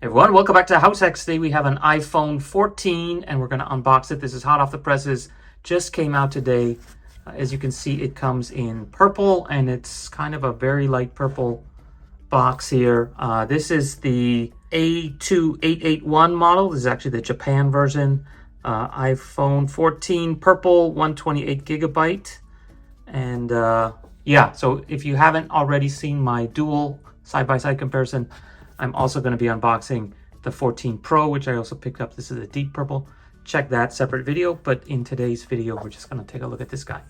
Everyone, welcome back to Howtechs. Today we have an iPhone 14 and we're going to unbox it. This is hot off the presses, just came out today. As you can see, it comes in purple and it's kind of a very light purple box here. This is the A2881 model. This is actually the Japan version. iPhone 14 purple, 128 gigabyte. And yeah, so if you haven't already seen my dual side-by-side comparison, I'm also going to be unboxing the 14 Pro, which I also picked up. This is a deep purple. Check that separate video, but in today's video, we're just going to take a look at this guy.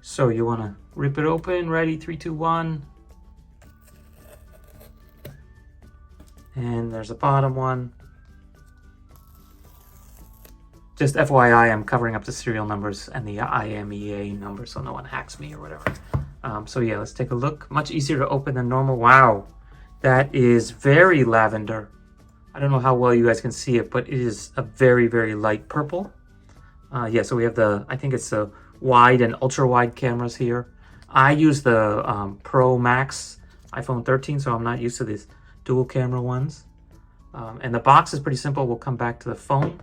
So you want to rip it open. Ready? 3, 2, 1. And there's a bottom one. Just FYI, I'm covering up the serial numbers and the IMEA number so no one hacks me or whatever. So yeah, let's take a look. Much easier to open than normal. Wow. That is very lavender. I don't know how well you guys can see it, but it is a very, very light purple. Yeah, so we have I think it's the wide and ultra wide cameras here. I use the Pro Max iPhone 13, so I'm not used to these dual camera ones. And the box is pretty simple. We'll come back to the phone.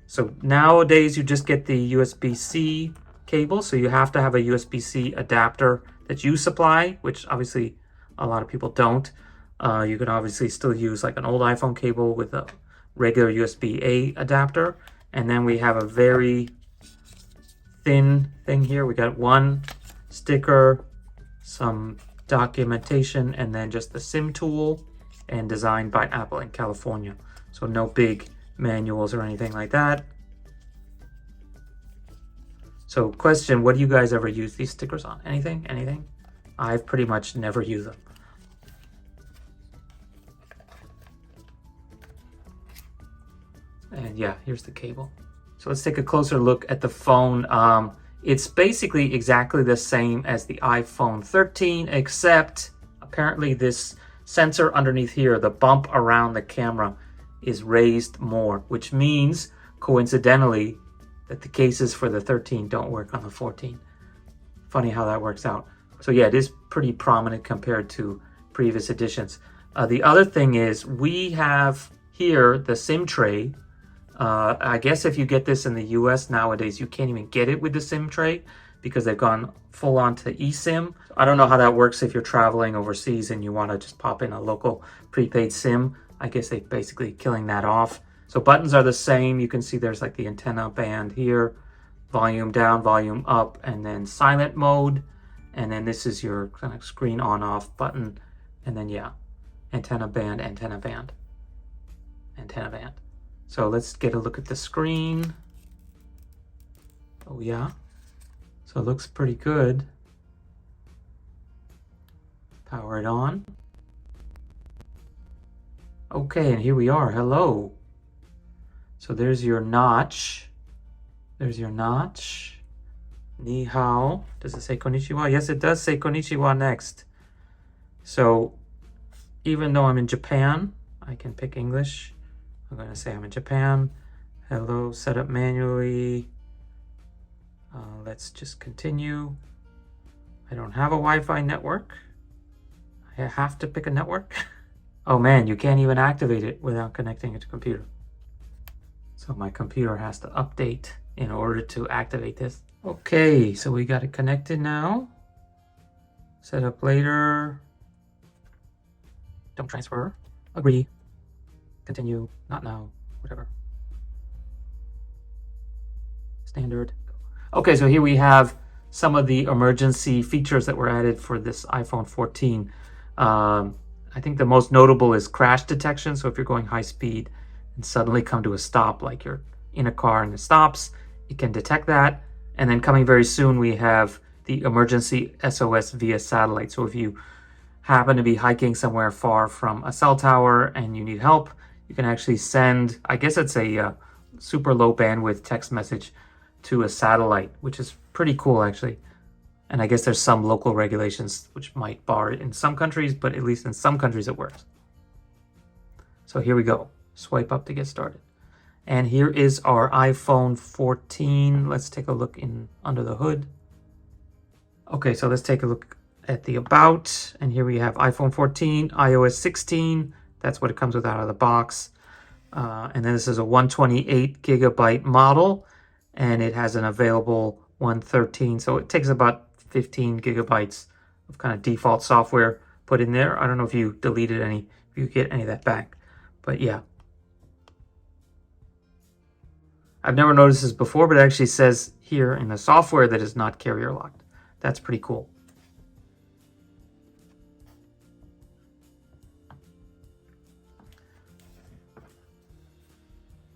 So nowadays you just get the USB-C cable. So you have to have a USB-C adapter that you supply, which obviously a lot of people don't. You can obviously still use like an old iPhone cable with a regular USB-A adapter. And then we have a very thin thing here. We got one sticker, some documentation, and then just the SIM tool, and designed by Apple in California. So no big manuals or anything like that. So question, what do you guys ever use these stickers on? Anything? Anything? I've pretty much never used them. And yeah, here's the cable. So let's take a closer look at the phone. It's basically exactly the same as the iPhone 13, except apparently this sensor underneath here, the bump around the camera, is raised more, which means coincidentally that the cases for the 13 don't work on the 14. Funny how that works out. So yeah, it is pretty prominent compared to previous editions. The other thing is we have here the SIM tray. I guess if you get this in the US nowadays, you can't even get it with the SIM tray because they've gone full on to eSIM. I don't know how that works if you're traveling overseas and you want to just pop in a local prepaid SIM. I guess they're basically killing that off. So buttons are the same. You can see there's like the antenna band here, volume down, volume up, and then silent mode. And then this is your kind of screen on off button. And then yeah, antenna band, antenna band, antenna band. So let's get a look at the screen. Oh yeah, so it looks pretty good. Power it on. Okay, and here we are. Hello. So there's your notch. There's your notch. Ni hao. Does it say konnichiwa? Yes, it does say konnichiwa next. So even though I'm in Japan, I can pick English. I'm going to say I'm in Japan. Hello, set up manually. Let's just continue. I don't have a Wi-Fi network. I have to pick a network. Oh man, you can't even activate it without connecting it to computer. So my computer has to update in order to activate this. Okay, so we got it connected now. Set up later. Don't transfer. Agree. Continue. Not now. Whatever. Standard. Okay, so here we have some of the emergency features that were added for this iPhone 14. I think the most notable is crash detection. So if you're going high speed and suddenly come to a stop, like you're in a car and it stops, it can detect that. And then coming very soon, we have the emergency SOS via satellite. So if you happen to be hiking somewhere far from a cell tower and you need help, you can actually send, I guess it's a super low bandwidth text message to a satellite, which is pretty cool actually. And I guess there's some local regulations which might bar it in some countries, but at least in some countries it works. So here we go. Swipe up to get started. And here is our iPhone 14. Let's take a look in under the hood. Okay, so let's take a look at the about. And here we have iPhone 14, iOS 16, That's what it comes with out of the box. And then this is a 128 gigabyte model, and it has an available 113. So it takes about 15 gigabytes of kind of default software put in there. I don't know if you deleted any, if you get any of that back, but yeah. I've never noticed this before, but it actually says here in the software that it's not carrier locked. That's pretty cool.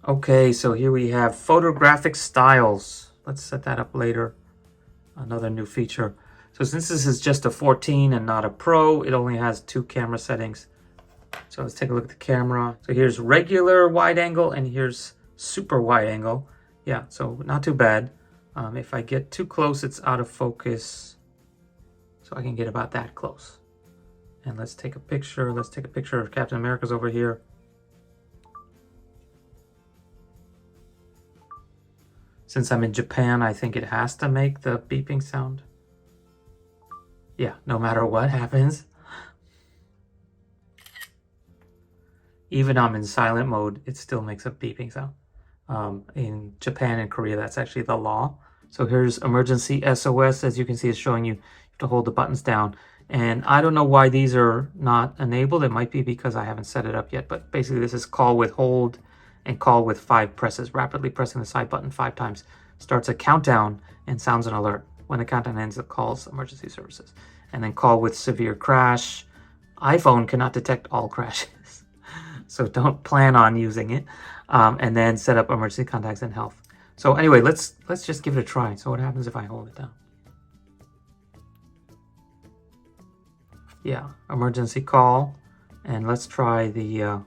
Okay, so here we have photographic styles. Let's set that up later. Another new feature. So since this is just a 14 and not a Pro, it only has 2 camera settings. So let's take a look at the camera. So here's regular wide angle and here's super wide angle. Yeah, so not too bad. If I get too close, it's out of focus. So I can get about that close. And let's take a picture. Let's take a picture of Captain America's over here. Since I'm in Japan, I think it has to make the beeping sound. Yeah, no matter what happens. Even I'm in silent mode, it still makes a beeping sound. In Japan and Korea, that's actually the law. So here's emergency SOS. As you can see, it's showing you have to hold the buttons down. And I don't know why these are not enabled. It might be because I haven't set it up yet. But basically, this is call with hold and call with 5 presses. Rapidly pressing the side button 5 times starts a countdown and sounds an alert. When the countdown ends, it calls emergency services. And then call with severe crash. iPhone cannot detect all crashes, so don't plan on using it. And then set up emergency contacts and health. So anyway, let's just give it a try. So what happens if I hold it down? Yeah, emergency call. And let's try the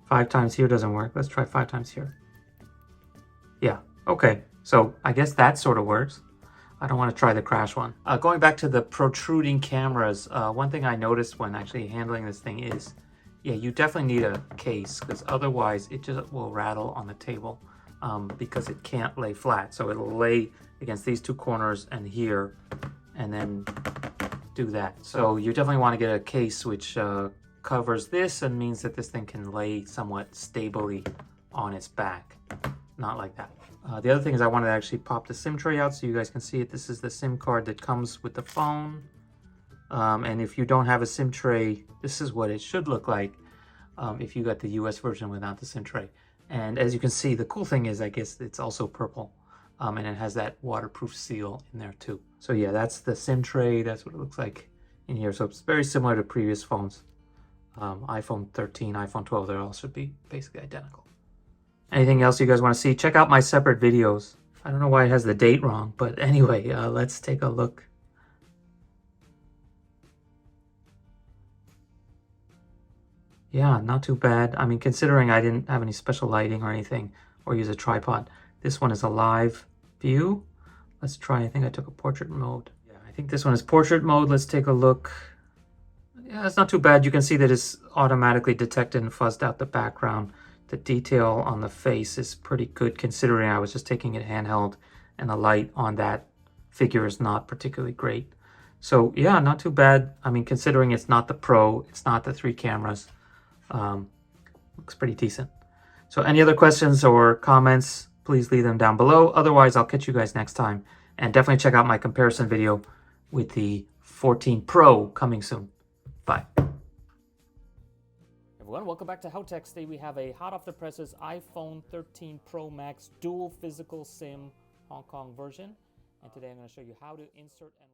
5 times here doesn't work. Let's try 5 times here. Yeah, okay. So I guess that sort of works. I don't want to try the crash one. Going back to the protruding cameras, one thing I noticed when actually handling this thing is, yeah, you definitely need a case, because otherwise it just will rattle on the table because it can't lay flat. So it'll lay against these 2 corners and here, and then do that. So you definitely want to get a case which covers this and means that this thing can lay somewhat stably on its back. Not like that. The other thing is I wanted to actually pop the SIM tray out so you guys can see it. This is the SIM card that comes with the phone. And if you don't have a SIM tray, this is what it should look like if you got the US version without the SIM tray. And as you can see, the cool thing is, I guess it's also purple. And it has that waterproof seal in there too. So yeah, that's the SIM tray. That's what it looks like in here. So it's very similar to previous phones. iPhone 13, iPhone 12, they all should be basically identical. Anything else you guys want to see? Check out my separate videos. I don't know why it has the date wrong, but anyway, let's take a look. Yeah, not too bad. I mean, considering I didn't have any special lighting or anything, or use a tripod. This one is a live view. Let's try, I think I took a portrait mode. Yeah, I think this one is portrait mode. Let's take a look. Yeah, it's not too bad. You can see that it's automatically detected and fuzzed out the background. The detail on the face is pretty good considering I was just taking it handheld and the light on that figure is not particularly great. So yeah, not too bad. I mean, considering it's not the Pro, it's not the 3 cameras, looks pretty decent. So any other questions or comments, please leave them down below. Otherwise, I'll catch you guys next time. And definitely check out my comparison video with the 14 Pro coming soon. Bye. Everyone, welcome back to Howtechs. Today we have a hot off the presses iPhone 13 Pro Max dual physical SIM Hong Kong version. And today I'm going to show you how to insert and